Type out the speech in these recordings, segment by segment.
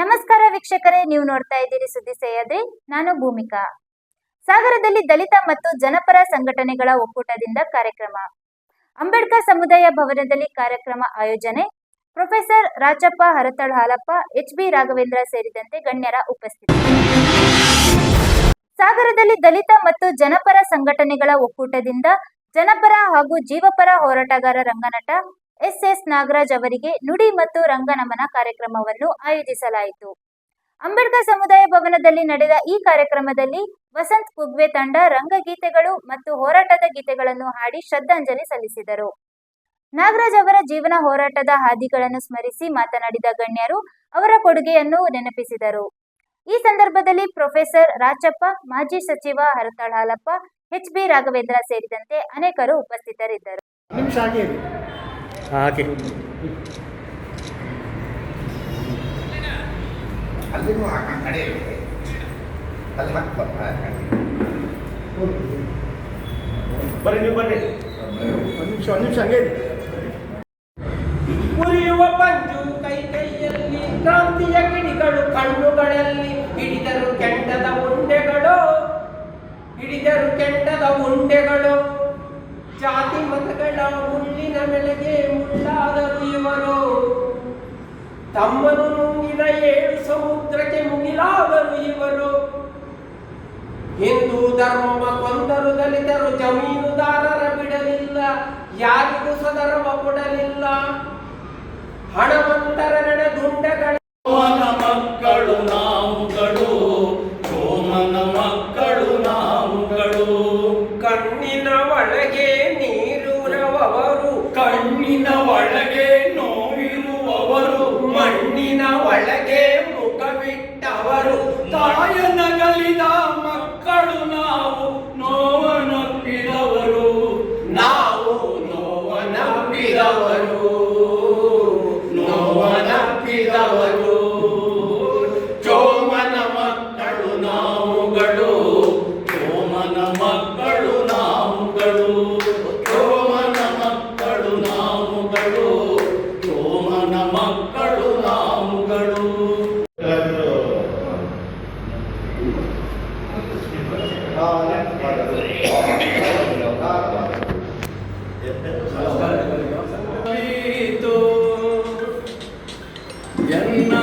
ನಮಸ್ಕಾರ ವೀಕ್ಷಕರೇ, ನೀವು ನೋಡ್ತಾ ಇದ್ದೀರಿ ಸುದ್ದಿ ಸಹ್ಯಾದ್ರಿ. ನಾನು ಭೂಮಿಕಾ. ಸಾಗರದಲ್ಲಿ ದಲಿತ ಮತ್ತು ಜನಪರ ಸಂಘಟನೆಗಳ ಒಕ್ಕೂಟದಿಂದ ಕಾರ್ಯಕ್ರಮ. ಅಂಬೇಡ್ಕರ್ ಸಮುದಾಯ ಭವನದಲ್ಲಿ ಕಾರ್ಯಕ್ರಮ ಆಯೋಜನೆ. ಪ್ರೊಫೆಸರ್ ರಾಚಪ್ಪ ಹರತಾಳ್ ಹಾಲಪ್ಪ, ಎಚ್.ಬಿ. ರಾಘವೇಂದ್ರ ಸೇರಿದಂತೆ ಗಣ್ಯರ ಉಪಸ್ಥಿತಿ. ಸಾಗರದಲ್ಲಿ ದಲಿತ ಮತ್ತು ಜನಪರ ಸಂಘಟನೆಗಳ ಒಕ್ಕೂಟದಿಂದ ಜನಪರ ಹಾಗೂ ಜೀವಪರ ಹೋರಾಟಗಾರ ರಂಗನಟ ಎಸ್.ಎಸ್. ನಾಗರಾಜ್ ಅವರಿಗೆ ನುಡಿ ಮತ್ತು ರಂಗನಮನ ಕಾರ್ಯಕ್ರಮವನ್ನು ಆಯೋಜಿಸಲಾಯಿತು. ಅಂಬೇಡ್ಕರ್ ಸಮುದಾಯ ಭವನದಲ್ಲಿ ನಡೆದ ಈ ಕಾರ್ಯಕ್ರಮದಲ್ಲಿ ವಸಂತ್ ಕುಗ್ವೆ ತಂಡ ರಂಗಗೀತೆಗಳು ಮತ್ತು ಹೋರಾಟದ ಗೀತೆಗಳನ್ನು ಹಾಡಿ ಶ್ರದ್ಧಾಂಜಲಿ ಸಲ್ಲಿಸಿದರು. ನಾಗರಾಜ್ ಅವರ ಜೀವನ ಹೋರಾಟದ ಹಾದಿಗಳನ್ನು ಸ್ಮರಿಸಿ ಮಾತನಾಡಿದ ಗಣ್ಯರು ಅವರ ಕೊಡುಗೆಯನ್ನು ನೆನಪಿಸಿದರು. ಈ ಸಂದರ್ಭದಲ್ಲಿ ಪ್ರೊಫೆಸರ್ ರಾಚಪ್ಪ, ಮಾಜಿ ಸಚಿವ ಹರತಾಳ್ ಹಾಲಪ್ಪ, ಎಚ್.ಬಿ. ರಾಘವೇಂದ್ರ ಸೇರಿದಂತೆ ಅನೇಕರು ಉಪಸ್ಥಿತರಿದ್ದರು. ಉರಿಯುವ ಪಂಜು ಕೈಯಲ್ಲಿ, ಕ್ರಾಂತಿಯ ಕಿಡಿಗಳು ಕಣ್ಣುಗಳಲ್ಲಿ, ಹಿಡಿದರು ಕೆಂಡದ ಉಂಡೆಗಳು, ಜಾತಿ ಮತಗಳ ಮುಳ್ಳಿನ ಮೆಳೆಗೆ ಮುಳ್ಳಾದರು ಇವರು, ತಮ್ಮನು ನುಂಗಿದ 7 ಸಮುದ್ರಕ್ಕೆ ಮುಗಿಲಾದರು ಇವರು. ಹಿಂದೂ ಧರ್ಮವ ಕೊಂದರು ದಲಿತರು, ಜಮೀನುದಾರರ ಬಿಡಲಿಲ್ಲ, ಯಾರಿಗೂ ಸದರವ ಕೊಡಲಿಲ್ಲ. ಹಣವಂತರ ದುಂಡಗಳ ಮಕ್ಕಳು ನಾವುಗಳು, ಸೋಮನ ಮಕ್ಕಳು ನಾವುಗಳು. ಕಣ್ಣಿನ ಒಳಗೆ ನೀರುರವವರು, ಕಣ್ಣಿನ ಒಳಗೆ ನೋವಿರುವವರು, ಮಣ್ಣಿನ ಒಳಗೆ ಮುಖವಿಟ್ಟವರು. ತಾಯನಗಲಿದ ಮಕ್ಕಳು ನಾವು, ನೋವನಪ್ಪಿದವರು, ನಾವು ನೋವನಪ್ಪಿದವರು, ನೋವನಪ್ಪಿದವರು. ಚೋಮನ ಮಕ್ಕಳು ನಾವುಗಳು, ಚೋಮನ ಮಕ್ಕಳು ನಾವುಗಳು, ಚೋಮನ ಮಕ್ಕಳು ನಾವುಗಳು, ಚೋಮನ ಮಕ್ಕಳು ನಾವುಗಳು. ಎನ್ನ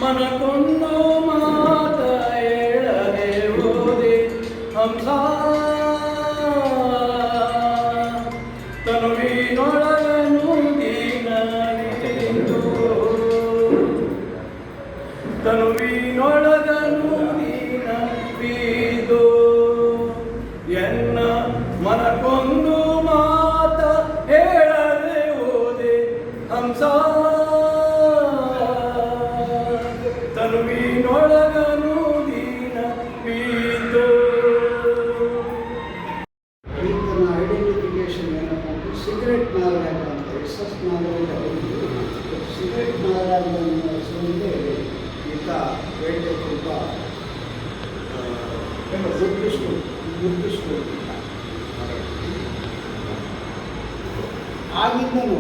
ಮನಕೊಂದು ಮಾತ ಹೇಳದೆ ಓದೆ ಹಂಸ, ತನುವಿನೊಳಗನು ದೀನನಿತು, ತನುವಿನೊಳಗನು ದೀನ ಬೀದು. ಎನ್ನ ಮನಕೊಂದು ಮಾತ ಹೇಳದೆ ಓದೆ ಹಂಸ, ತನುವಿನೊಳಗನು ದೀನ ಬೀದು. ಈತನ ಐಡೆಂಟಿಫಿಕೇಶನ್ ಏನಪ್ಪ ಅಂದರೆ ಸಿಗರೆಟ್ ನಾಗರಾಜ ಅಂತ. ಎಸ್.ಎಸ್. ನಾಗರಾಜ ಸಿಗರೆಟ್ ನಾಗರಾಜ ಅನ್ನೋ ಹೆಸರಲ್ಲಿ ಈತ ಬೇಟೆ ತುಂಬ ಗುರುತಿಸ್ಕೊಂಡಿದ್ದ. ಆಗಿದ್ದನು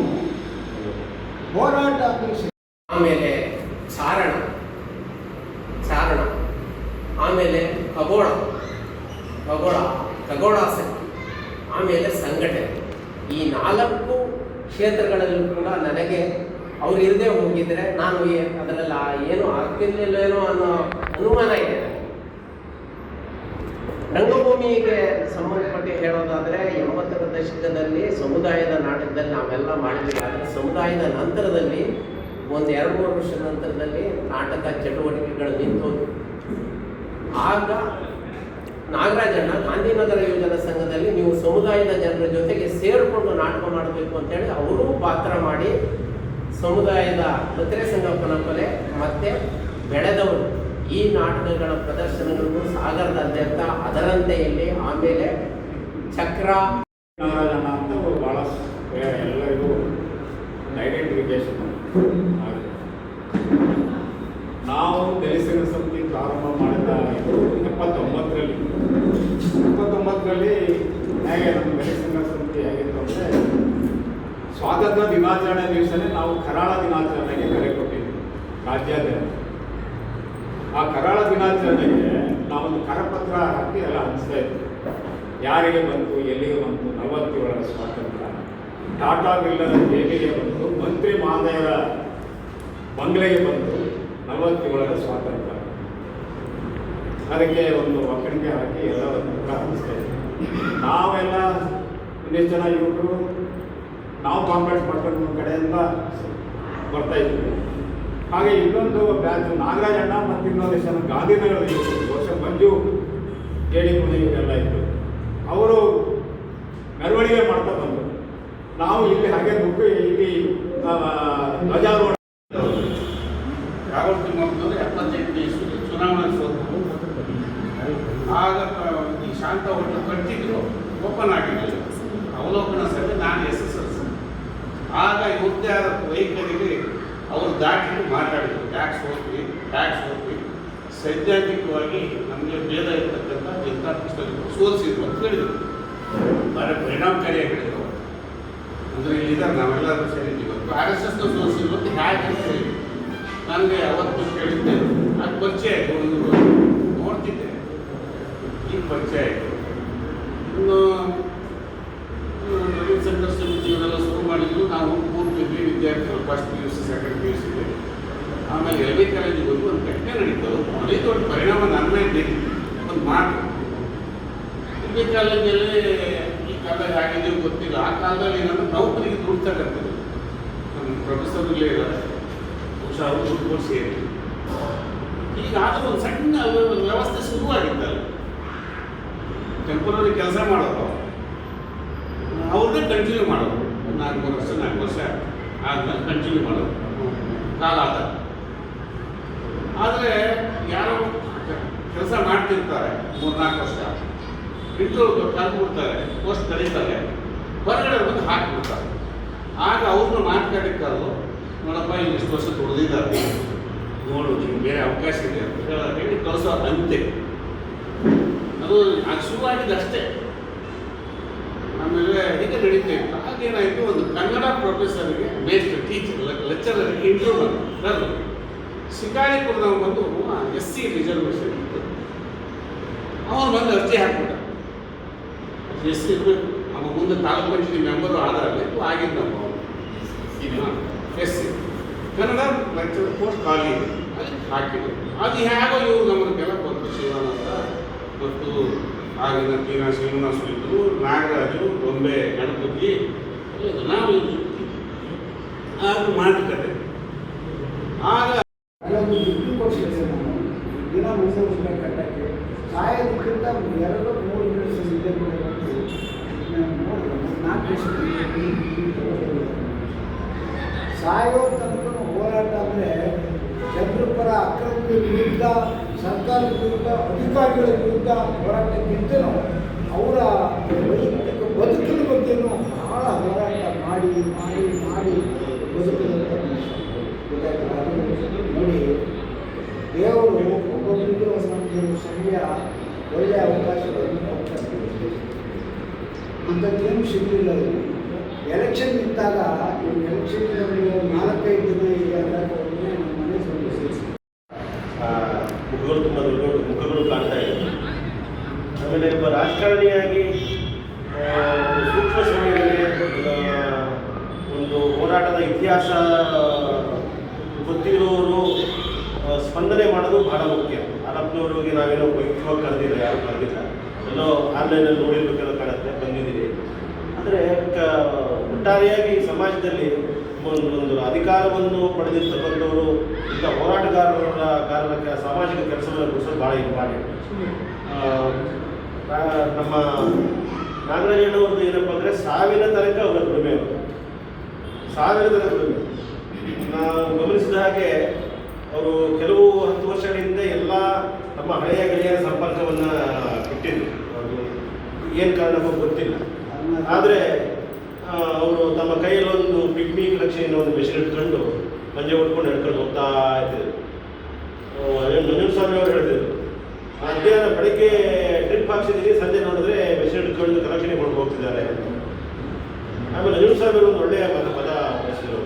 ಹೋರಾಟ ಆಮೇಲೆ ಚಾರಣ, ಆಮೇಲೆ ಖಗೋಳಾಸಕ್ತಿ, ಆಮೇಲೆ ಸಂಘಟನೆ. ಈ 4 ಕ್ಷೇತ್ರಗಳಲ್ಲೂ ಕೂಡ ನನಗೆ ಅವ್ರು ಇಲ್ಲದೆ ಹೋಗಿದ್ರೆ ನಾನು ಅದರಲ್ಲಿ ಏನು ಆಗ್ತಿರ್ಲಿಲ್ಲೇನೋ ಅನ್ನೋ ಅನುಮಾನ ಇದೆ. ರಂಗಭೂಮಿಗೆ ಸಂಬಂಧಪಟ್ಟು ಹೇಳೋದಾದರೆ 80ರ ದಶಕದಲ್ಲಿ ಸಮುದಾಯದ ನಾಟಕದಲ್ಲಿ ನಾವೆಲ್ಲ ಮಾಡಿದ್ವಿ. ಆದರೆ ಸಮುದಾಯದ ನಂತರದಲ್ಲಿ ಒಂದು 2-3 ವರ್ಷದ ನಂತರದಲ್ಲಿ ನಾಟಕ ಚಟುವಟಿಕೆಗಳು ನಿಂತೋದು. ಆಗ ನಾಗರಾಜಣ್ಣ ಗಾಂಧಿನಗರ ಯೋಜನಾ ಸಂಘದಲ್ಲಿ ನೀವು ಸಮುದಾಯದ ಜನರ ಜೊತೆಗೆ ಸೇರಿಕೊಂಡು ನಾಟಕ ಮಾಡಬೇಕು ಅಂತೇಳಿ ಅವರೂ ಪಾತ್ರ ಮಾಡಿ ಸಮುದಾಯದ ಪತ್ರೆ ಸಂಗಪ್ಪನ ಕೊಲೆ ಮತ್ತು ಬೆಳೆದವರು ಈ ನಾಟಕಗಳ ಪ್ರದರ್ಶನಗಳನ್ನು ಸಾಗರದಾದ್ಯಂತ ಅದರಂತೆಯಲ್ಲಿ, ಆಮೇಲೆ ಚಕ್ರ ನಾರಾಯಣ ಅಂತ ಭಾಳ ಎಲ್ಲರಿಗೂ ಐಡೆಂಟಿಫಿಕೇಶನ್ ಆಗಿದೆ. ನಾವು ದಲಿತ ಸಮಿತಿ ಪ್ರಾರಂಭ ಮಾಡಿದ ಇದು 79ರಲ್ಲಿ ಹೇಗೆ ನಮ್ಮ ದಲಿತ ಸಮಿತಿ ಹೇಗಿತ್ತು ಅಂದರೆ ಸ್ವಾತಂತ್ರ್ಯ ದಿನಾಚರಣೆ ದಿವಸನೇ ನಾವು ಕರಾಳ ದಿನಾಚರಣೆಗೆ ಕರೆ ಕೊಟ್ಟಿದ್ವಿ ರಾಜ್ಯಾದ್ಯಂತ. ಆ ಕರಾಳ ದಿನಾಚರಣೆಗೆ ನಾವೊಂದು ಕರಪತ್ರ ಹಾಕಿ ಎಲ್ಲ ಹಂಚ್ತಾ ಇದ್ವಿ. ಯಾರಿಗೆ ಬಂತು, ಎಲ್ಲಿಗೆ ಬಂತು, 47ರ ಸ್ವಾತಂತ್ರ್ಯ, ಟಾಟಾ ಬಿಲ್ಲರ ಜೇಬಿಗೆ ಬಂತು, ಮಂತ್ರಿ ಮಹೋದಯರ ಬಂಗ್ಲೆಗೆ ಬಂತು 47ರ ಸ್ವಾತಂತ್ರ್ಯ. ಅದಕ್ಕೆ ಒಂದು ಒಕ್ಕಣಿಕೆ ಹಾಕಿ ಎಲ್ಲವನ್ನು ಕೂಡ ಹಂಚ್ತಾ ಇದ್ವಿ. ನಾವೆಲ್ಲ ಒಂದಿಷ್ಟು ಜನ ಯುವಕರು ನಾವು ಕಾಂಪ್ಲೆಕ್ಸ್ ಮಾಡ್ಕೊಂಡು ಒಂದು ಕಡೆಯಿಂದ ಬರ್ತಾ ಇದ್ವಿ. ಹಾಗೆ ಇನ್ನೊಂದು ಬ್ಯಾಚ್ ನಾಗರಾಜಣ್ಣ ಮತ್ತು ಇನ್ನೊಂದಿಷ್ಟು ಜನ ಗಾಂಧಿನಗರದ ವರ್ಷ ಮಂಜು ಜೇಡಿ ಕುಣಿ ಇವರೆಲ್ಲ ಇತ್ತು. ಅವರು ಮೆರವಣಿಗೆ ಮಾಡ್ತಾ ಬಂದರು. ನಾವು ಇಲ್ಲಿ ಹಾಗೆ ನುಗ್ಗಿ ಇಲ್ಲಿ ಧ್ವಜಾರೋಹಣ. ರಾಹುಲ್ ತಿಮ್ಮಪ್ಪನವರು 78 ಇಸ್ವಿಲಿ ಚುನಾವಣೆ ಸೋತರು. ಆಗ ಈ ಶಾಂತ ಹೋಟೆಲ್ ಕಟ್ಟಿದ್ರು, ಓಪನ್ ಆಗಿರಲಿಲ್ಲ. ಅವಲೋಕನ ಸಭೆ ನಾನು SSLC. ಆಗ ಇವ್ರದ್ದೇ ಆದ ವೈಖರಿಗೆ ಅವರು ದಾಟಿಟ್ಟು ಮಾತಾಡಿದರು. ಟ್ಯಾಕ್ಸ್ ಹೋಗ್ತೀವಿ ಸೈದ್ಧಾಂತಿಕವಾಗಿ ನಮಗೆ ಭೇದ ಇರ್ತಕ್ಕಂಥ ಜನತಾ ಪಕ್ಷದಲ್ಲಿ ಸೋಲಿಸಿದ್ರು ಅಂತ ಹೇಳಿದರು. ಭಾಳ ಪರಿಣಾಮಕಾರಿಯಾಗಿ ಹೇಳಿದರು. ಅಂದರೆ ಇಲ್ಲಿದ್ದಾರೆ ನಾವೆಲ್ಲರೂ ಸೇರಿದ್ದೀವಿ. RSS ಸೋಲಿಸಿದ್ರು ಅಂತ ಹೇಗೆ ಅಂತ ಹೇಳಿ ನನಗೆ ಅವತ್ತು ಕೇಳಿದ್ದೆ. ಅದು ಪರಿಚಯ ಆಯಿತು, ನೋಡ್ತಿದ್ದೆ. ಈಗ ಪರಿಚಯ ಆಯಿತು. ಇನ್ನು ನವೀನ್ ಸಂಘರ್ಷ ಸಮಿತಿಯವರೆಲ್ಲ ಶುರು ಮಾಡಿದ್ರು. ನಾವು 3 ಡಿಗ್ರಿ ವಿದ್ಯಾರ್ಥಿಗಳು, ಫಸ್ಟ್ PUC, ಸೆಕೆಂಡ್ PUC. ಆಮೇಲೆ LV ಕಾಲೇಜಿಗೆ ಹೋಗಿ ಒಂದು ಘಟನೆ ನಡೀತು. ಅದೇ ದೊಡ್ಡ ಪರಿಣಾಮ ನನ್ನ ಮೇಲೆ ಒಂದು ಮಾತು. LV ಕಾಲೇಜಲ್ಲಿ ಈ ಕಾಲದಲ್ಲಿ ಆಗಿದೆಯೋ ಗೊತ್ತಿಲ್ಲ. ಆ ಕಾಲದಲ್ಲಿ ಏನಂದ್ರೆ ನೌಕರಿಗೆ ದುಡ್ಡು ತಗೊಂಡಿದ್ರು. ನಮ್ಮ ಪ್ರೊಫೆಸರ್ ಇಲ್ಲೇ ಇದ್ದಾರೆ, ಬಹುಶಃ ಅವರು ದುಡ್ಡು ಕೊಟ್ಟು ಸೇರಿ. ಈಗ ಆದರೂ ಒಂದು ಸಣ್ಣ ವ್ಯವಸ್ಥೆ ಶುರುವಾಗಿತ್ತಲ್ಲ, ಟೆಂಪರರಿ ಕೆಲಸ ಮಾಡೋದು ಅವ್ರನ್ನೇ ಕಂಟಿನ್ಯೂ ಮಾಡೋದು. 4 ವರ್ಷ ಆದ್ಮೇಲೆ ಕಂಟಿನ್ಯೂ ಮಾಡೋದು ಕಾಲ ಆದ. ಆದರೆ ಯಾರೋ ಕೆಲಸ ಮಾಡ್ತಿರ್ತಾರೆ 3-4 ವರ್ಷ, ಇಂಟರ್ವ್ಯೂ ಕಲ್ತ್ಬಿಡ್ತಾರೆ, ಪೋಸ್ಟ್ ಕರೀತಾರೆ, ಹೊರಗಡೆ ಬಂದು ಹಾಕಿಬಿಡ್ತಾರೆ. ಆಗ ಅವ್ರನ್ನ ಮಾತಾಡಿಕ್ಕಾದ್ರು, ನೋಡಪ್ಪ ಇಲ್ಲಿ ಇಷ್ಟು ವರ್ಷ ದುಡ್ದಿದ್ದಾರೆ, ನೋಡು ನಿಮ್ಗೆ ಬೇರೆ ಅವಕಾಶ ಇದೆ ಅಂತ ಹೇಳಿ ಕಳಿಸೋ ಅಂತೆ. ಅದು ಶುರುವಾಗಿದ್ದು ಅಷ್ಟೇ. ಆಮೇಲೆ ಹೀಗೆ ನಡೀತಾ ಇತ್ತು. ಆಗೇನಾಯಿತು, ಒಂದು ಕನ್ನಡ ಪ್ರೊಫೆಸರ್ಗೆ ಮೇಸ್ಟ್ ಟೀಚರ್ ಲೆಕ್ಚರರ್ಗೆ ಇಂಟರ್ವ್ಯೂ ಬಂದು ಶಿಕಾರಿಪುರದವ್ರು ಬಂದು SC ರಿಸರ್ವೇಷನ್ ಇತ್ತು. ಅವನು ಬಂದು ಅರ್ಜಿ ಹಾಕ್ಬಿಟ್ಟ. SC ಇರಬೇಕು, ಅವ ಮುಂದೆ ತಾಲೂಕು ಪಂಚಾಯತಿ ಮೆಂಬರು ಆಧಾರದಲ್ಲಿ ಆಗಿದ್ದು ನಮ್ಮ SC ಕನ್ನಡ ಲೆಕ್ಚರ್ ಪೋಸ್ಟ್ ಖಾಲಿ ಇದೆ, ಅದಕ್ಕೆ ಹಾಕಿದ್ರು. ಅದು ಹೇಗೋ ಇವರು ನಮ್ಮನ್ನೆಲ್ಲ ಬಂತು. ಶಿವಾನಂದ ಮತ್ತು ಆಗಿನ ತೀರಾ ಶ್ರೀನಿವಾಸ ಇದ್ದರು, ನಾಗರಾಜು, ಬೊಂಬೆ ಗಣಪತಿ, ನಾವು ಆಗ ಮಾತುಕತೆ. ಆಗ ಅಲ್ಲೊಂದು ದುಡ್ಡು ಕೊಡ್ಸಿದ್ದೆ ನಾನು, ದಿನ 300 ರೂಪಾಯಿ ಕಟ್ಟಕ್ಕೆ. ಸಾಯೋದಕ್ಕಿಂತ 2-3 ನಿಮಿಷ ನಿದ್ದೆ ಕೊಡಬೇಕು. ನೋಡಿದೆ 4 ವರ್ಷ ಸಾಯೋ ತನಕ ಹೋರಾಟ. ಅಂದರೆ ಜನರ ಪರ, ಅಕ್ರಮದ ವಿರುದ್ಧ, ಸರ್ಕಾರದ ವಿರುದ್ಧ, ಅಧಿಕಾರಿಗಳ ವಿರುದ್ಧ ಹೋರಾಟಕ್ಕಿಂತಲೂ ಅವರ ವೈಯಕ್ತಿಕ ಬದುಕಿನ ಬಗ್ಗೆನೂ ಬಹಳ ಹೋರಾಟ ಮಾಡಿ ಮಾಡಿ ಮಾಡಿ ಬದುಕಿದಂಥ ಮನುಷ್ಯ. ನೋಡಿ, ದೇವರು ಒಬ್ಬೊಬ್ಬರಿಗೂ ಒಂದೊಂದು ಸಮಯ ಒಳ್ಳೆಯ ಅವಕಾಶಗಳನ್ನು ಕೊಡ್ತಾರೆ. ಅಂಥದ್ದೇನು ಸಿಗಲಿಲ್ಲ. ಎಲೆಕ್ಷನ್ ನಿಂತಾಗ ಎಲೆಕ್ಷನ್ನಲ್ಲಿ 4-5 ದಿನ ಇದೆ ಅಂದಾಗ ನಮ್ಮ ಮನೆ ಸಮಸ್ಯೆ. ಮುಖಗಳು ತುಂಬ ದೊಡ್ಡ ಮುಖಗಳು ಕಾಣ್ತಾ ಇದೆ. ಆಮೇಲೆ ಒಬ್ಬ ರಾಜಕಾರಣಿಯಾಗಿ ಸೂಕ್ಷ್ಮ ಸಮಯದಲ್ಲಿ ಒಂದು ಹೋರಾಟದ ಇತಿಹಾಸ ಗೊತ್ತಿರೋರು ಸ್ಪಂದನೆ ಮಾಡೋದು ಬಹಳ ಮುಖ್ಯ. ಆರಪ್ಪನವ್ರಿಗೆ ನಾವೇನೋ ವೈಯಕ್ತಿಕವಾಗಿ ಕರೆದಿಲ್ಲ, ಯಾರು ಕರೆದಿಲ್ಲ, ಎಲ್ಲೋ ಆನ್ಲೈನಲ್ಲಿ ನೋಡಿರ್ಬೇಕೆಲ್ಲ ಕಾಣುತ್ತೆ, ಬಂದಿದ್ದೀರಿ. ಆದರೆ ಒಟ್ಟಾರೆಯಾಗಿ ಸಮಾಜದಲ್ಲಿ ಒಂದು ಅಧಿಕಾರವನ್ನು ಪಡೆದಿರ್ತಕ್ಕಂಥವರು ಇಂಥ ಹೋರಾಟಗಾರರ ಸಾಮಾಜಿಕ ಕೆಲಸವನ್ನು ಗುರುಸೋದು ಭಾಳ ಇಂಪಾರ್ಟೆಂಟ್. ನಮ್ಮ ನಾಗರಾಜಣ್ಣವ್ರದ್ದು ಏನಪ್ಪ ಅಂದರೆ ಸಾವಿನ ತನಕ ಅವರ ದುಡಿಮೆ, ಸಾವಿನ ತನಕ ದುಡಿಮೆ. ನಾವು ಗಮನಿಸಿದ ಹಾಗೆ ಅವರು ಕೆಲವು 10 ವರ್ಷಗಳ ಹಿಂದೆ ಎಲ್ಲ ನಮ್ಮ ಹಳೆಯ ಗೆಳೆಯರ ಸಂಪರ್ಕವನ್ನು ಬಿಟ್ಟಿದ್ರು. ಅದು ಏನು ಕಾರಣ ಗೊತ್ತಿಲ್ಲ. ಆದರೆ ಅವರು ತಮ್ಮ ಕೈಯಲ್ಲಿ ಒಂದು ಪಿಗ್ಮಿ ಕಲೆಕ್ಷನ್ ಒಂದು ಮೆಷಿನ್ ಇಟ್ಕೊಂಡು ಮಂಜೆ ಉಟ್ಕೊಂಡು ನಡ್ಕೊಂಡು ಹೋಗ್ತಾ ಇದ್ದರು. ನಂಜುಂಡಸ್ವಾಮಿ ಅವರು ಹೇಳಿದ್ರು, ಮಧ್ಯಾಹ್ನ ಬೆಳಗ್ಗೆ ಟ್ರಿಪ್ ಹಾಕ್ಸಿದ್ದೀನಿ, ಸಂಜೆ ನೋಡಿದ್ರೆ ಮೆಷಿನ್ ಇಟ್ಕೊಂಡು ಕಲೆಕ್ಷನ್ ಕೊಂಡು ಹೋಗ್ತಿದ್ದಾರೆ. ಆಮೇಲೆ ನಂಜುಂಡಸ್ವಾಮಿ ಅವರು ಒಂದು ಒಳ್ಳೆಯ ಪದ ಬಳಸಿದರು.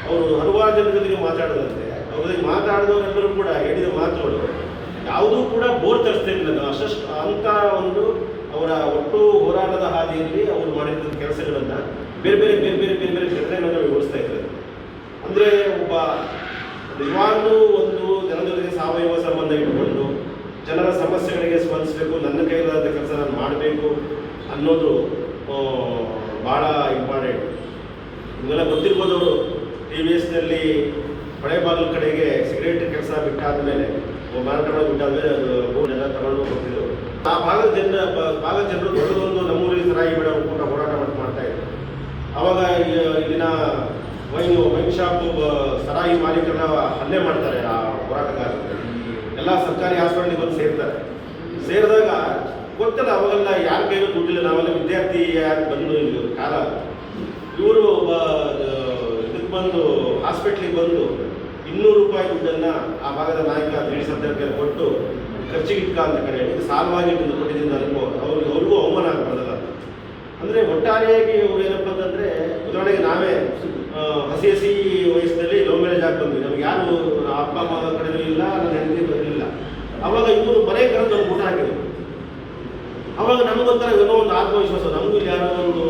ಅವರು ಹಲವಾರು ಜನರ ಜೊತೆಗೆ ಮಾತಾಡೋದಂತೆ ಅವ್ರಿಗೆ ಮಾತಾಡಿದವರೆಲ್ಲರೂ ಕೂಡ ಹೇಳಿದ ಮಾತುಗಳು ಯಾವುದೂ ಕೂಡ ಬೋರ್ ತರಿಸ್ತಿರ್ಲಿಲ್ಲ. ಅಷ್ಟು ಅಂತ ಒಂದು ಅವರ ಒಟ್ಟು ಹೋರಾಟದ ಹಾದಿಯಲ್ಲಿ ಅವರು ಮಾಡಿದ ಕೆಲಸಗಳನ್ನು ಬೇರೆ ಬೇರೆ ಬೇರೆ ಬೇರೆ ಬೇರೆ ಬೇರೆ ಘಟನೆಗಳನ್ನು ವಿವರಿಸ್ತಾ ಇದ್ದಾರೆ. ಅಂದರೆ ಒಬ್ಬ ನಿಜವಾಗ್ಲೂ ಒಂದು ಜನರ ಜೊತೆಗೆ ಸಾವಯವ ಸಂಬಂಧ ಇಟ್ಟುಕೊಂಡು ಜನರ ಸಮಸ್ಯೆಗಳಿಗೆ ಸ್ಪಂದಿಸಬೇಕು, ನನ್ನ ಕೈಲಾದ ಕೆಲಸ ನಾನು ಮಾಡಬೇಕು ಅನ್ನೋದು ಭಾಳ ಇಂಪಾರ್ಟೆಂಟ್. ನಿಮಗೆಲ್ಲ ಗೊತ್ತಿರ್ಬೋದು, ಅವರು TVSನಲ್ಲಿ ಹೊಳೆಬಾಗಿಲು ಕಡೆಗೆ ಸಿಗರೇಟ್ ಕೆಲಸ ಬಿಟ್ಟಾದ್ಮೇಲೆ ಮಾರಾಟ ಮಾಡಿ ಬಿಟ್ಟಾದ್ಮೇಲೆ ಅದು ಬೋರ್ಡೆಲ್ಲ ತಗೊಂಡು ಹೋಗ್ತಿದ್ರು. ಆ ಭಾಗದ ಜನರು ದೊಡ್ಡದೊಂದು ನಮ್ಮೂರಿಗೆ ಸರಾಯಿ ಬೇಡ ಕೂಡ ಹೋರಾಟ ಮಾಡ್ತಾ ಇದ್ರು. ಆವಾಗ ಇಲ್ಲಿನ ವೈನ್ ಶಾಪ್ ಸರಾಯಿ ಮಾಲೀಕರನ್ನ ಹಲ್ಲೆ ಮಾಡ್ತಾರೆ ಆ ಹೋರಾಟಗಾರರು. ಎಲ್ಲ ಸರ್ಕಾರಿ ಹಾಸ್ಪಿಟಲ್ಗೆ ಬಂದು ಸೇರಿದಾಗ ಗೊತ್ತಲ್ಲ, ಅವಾಗೆಲ್ಲ ಯಾರ ಕೈಗೂ ದುಡ್ಡಿಲ್ಲ, ನಾವೆಲ್ಲ ವಿದ್ಯಾರ್ಥಿ ಯಾರು ಬಂದು ಕಾಲ ಇವರು ಇದಕ್ಕೆ ಬಂದು ಹಾಸ್ಪಿಟ್ಲಿಗೆ ಬಂದು 200 ರೂಪಾಯಿ ದುಡ್ಡನ್ನು ಆ ಭಾಗದ ನಾಯಕ ತಿಳಿಸಕ್ಕೆ ಕೊಟ್ಟು ಖರ್ಚಿಗೆ ಇಟ್ಕ ಅಂತ ಕಡೆ ಇದು ಸಾಲವಾಗಿ ಕೊಟ್ಟಿದ್ದರಿಂದ ಅವ್ರಿಗೂ ಅವಮಾನ ಆಗಬಾರ್ದಲ್ಲ. ಅಂದರೆ ಒಟ್ಟಾರೆಯಾಗಿ ಅವ್ರು ಏನಪ್ಪ ಅಂತಂದರೆ, ಉದಾಹರಣೆಗೆ ನಾವೇ ಹಸಿ ವಯಸ್ಸಿನಲ್ಲಿ ಲವ್ ಮ್ಯಾರೇಜ್ ಆಗಿ ಬಂದ್ವಿ. ನಮ್ಗೆ ಯಾರು ಅಪ್ಪ ಅಮ್ಮ ಕಡೆಯೂ ಇಲ್ಲ, ನನ್ನ ಹೆಂಡತಿ ಬರಲಿಲ್ಲ. ಅವಾಗ ಇವರು ಮನೆ ಕರೆದು ನಮ್ಗೆ ಊಟ ಹಾಕಿದ್ರು. ಅವಾಗ ನಮಗೊಂಥರ ಏನೋ ಒಂದು ಆತ್ಮವಿಶ್ವಾಸ, ನಮಗೂ ಇಲ್ಲಿ ಯಾರೋ ಒಂದು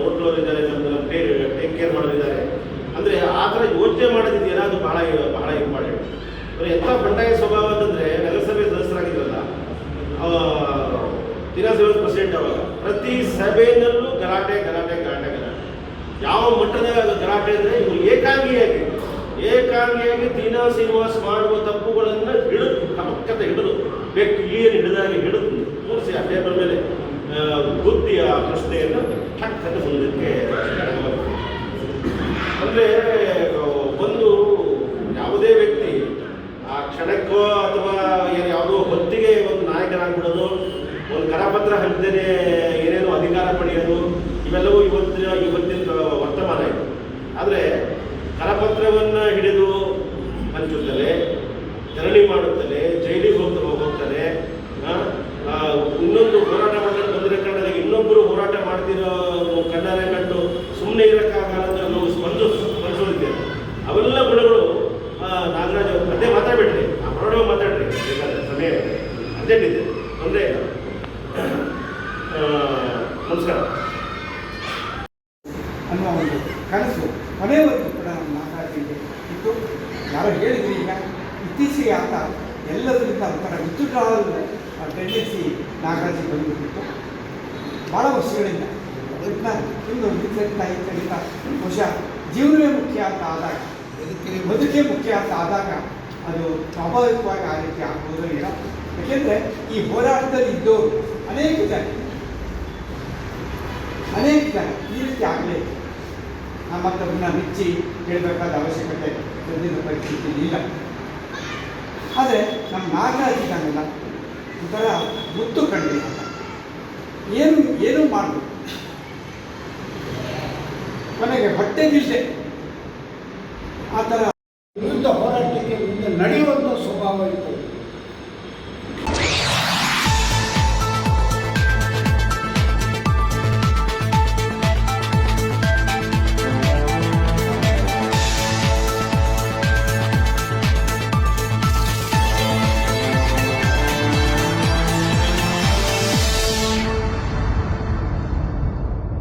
ನೋಡ್ಕೊಳ್ಳೋರು ಇದ್ದಾರೆ, ನಮ್ಮನ್ನು ಟೇಕ್ ಕೇರ್ ಮಾಡೋರಿದ್ದಾರೆ ಅಂದರೆ ಆ ಥರ ಯೋಚನೆ ಮಾಡೋದಿದೆಯಲ್ಲ, ಅದು ಬಹಳ ಬಹಳ ಇಂಪಾರ್ಟೆಂಟ್. ಎಂಥ ಬಂಡಾಯ ಸ್ವಭಾವ ಅಂತಂದರೆ, ನಗರಸಭೆ ಸದಸ್ಯರಾಗಿದ್ರಲ್ಲ, ದಿನಸಭೆ ಪ್ರೆಸಿಡೆಂಟ್, ಅವಾಗ ಪ್ರತಿ ಸಭೆಯಲ್ಲೂ ಗಲಾಟೆ. ಯಾವ ಮಟ್ಟದ ಗಲಾಟೆ ಅಂದರೆ, ಇವರು ಏಕಾಂಗಿಯಾಗಿ ತೀನಾ ಶ್ರೀನಿವಾಸ್ ಮಾಡುವ ತಪ್ಪುಗಳನ್ನು ಹಿಡಿದು ಬೆಕ್ಕು ಏನು ಹಿಡಿದಾಗಿ ಹಿಡಿದು ಕೂರಿಸಿ ಆ ಟೇಬಲ್ ಮೇಲೆ ಬುದ್ಧಿಯ ಪ್ರಶ್ನೆಯನ್ನು ಟಕ್ಕನ್ನು ಮುಂದಕ್ಕೆ. ಅಂದರೆ ಒಂದು ಯಾವುದೇ ವ್ಯಕ್ತಿ ಆ ಕ್ಷಣಕ್ಕೋ ಅಥವಾ ಯಾವುದೋ ಹೊತ್ತಿಗೆ ಒಂದು ನಾಯಕನಾಗ್ಬಿಡೋದು, ಒಂದು ಕರಪತ್ರ ಹಂಚದೇನೆ ಏನೇನೋ ಅಧಿಕಾರ ಪಡೆಯೋದು, ಇವೆಲ್ಲವೂ ಇವತ್ತಿನ ವರ್ತಮಾನ ಇದೆ. ಆದರೆ ಕರಪತ್ರವನ್ನು ಹಿಡಿದು ಹಂಚುತ್ತಲೇ, ಧರಣಿ ಮಾಡುತ್ತಲೇ, ಜೈಲಿಗೆ ಹೋಗ್ತಾನೆ, ಇನ್ನೊಂದು ಹೋರಾಟ ಮಾಡಲು ಬಂದಿರೋ ಕಾರಣದಲ್ಲಿ ಇನ್ನೊಬ್ಬರು ಹೋರಾಟ ಮಾಡ್ತಿರೋ ಕಣ್ಣಾರೆ ಕಂಡು ಸುಮ್ಮನೆ ಇರೋಕ್ಕಾಗಲ್ಲ ನಾವು ಸ್ಪಂದಿಸೋದಿದ್ದೇವೆ. ಅವೆಲ್ಲ ಗುಣಗಳು ನಾಗರಾಜ್ ಅವರು ಅದೇ ಮಾತಾಡ್ಬಿಟ್ರಿ, ಆ ಹೊರಡುವ ಮಾತಾಡ್ರಿ, ಬೇಕಾದ್ರೆ ಸಮಯ ಅರ್ಜೆಂಟ್ ಇದೆ, ತೊಂದರೆ ಇಲ್ಲ. ನಮಸ್ಕಾರ ಅನ್ನುವ ಒಂದು ಕನಸು ಕೊನೆಯವರೆಗೂ ಕೂಡ ನಮ್ಮ ನಾಗರಾಜಿಗೆ ಇತ್ತು. ಯಾರೋ ಹೇಳಿದ್ರಿ, ಈಗ ಇತ್ತೀಚೆಗೆ ಆತ ಎಲ್ಲದರಿಂದ ಒಂಥರ ವಿದ್ಯುಡ್ರಾಲ್ ಟೆಂಡೆನ್ಸಿ ನಾಗರಾಜಿಗೆ ಬಂದುಬಿಟ್ಟಿತ್ತು. ಭಾಳ ವರ್ಷಗಳಿಂದ ಅದನ್ನ ಇನ್ನು ಕಡಿತ ಬಹುಶಃ ಜೀವನವೇ ಮುಖ್ಯ ಅಂತ ಆದಾಗ, ಬದುಕೇ ಮುಖ್ಯ ಅಂತ ಆದಾಗ ಅದು ಸ್ವಾಭಾವಿಕವಾಗಿ ಆ ರೀತಿ ಆಗ್ಬೋದು ಇಲ್ಲ. ಯಾಕೆಂದರೆ ಈ ಹೋರಾಟದಲ್ಲಿ ಇದ್ದವರು ಅನೇಕ ಜನ ಈ ರೀತಿ ಆಗಲೇ ಮತ್ತೊಬ್ಬರನ್ನ ಮೆಚ್ಚಿ ಹೇಳಬೇಕಾದ ಅವಶ್ಯಕತೆ ಸದ್ಯದ ಪರಿಸ್ಥಿತಿಯಲ್ಲಿ ಇಲ್ಲ. ಆದರೆ ನಮ್ಮ ನಾಗರಾಜ್ ಇದ್ದಾಗಲ್ಲ, ಒಂಥರ ಮುತ್ತು ಕಂಡಿಲ್ಲ, ಏನೂ ಮಾಡಬೇಕು, ಕೊನೆಗೆ ಹೊಟ್ಟೆಗಿಲ್ದೆ ಆ ಥರ ವಿರುದ್ಧ ಹೋರಾಟಕ್ಕೆ ಮುಂದೆ ನಡೆಯುವಂಥ ಸ್ವಭಾವ ಇತ್ತು.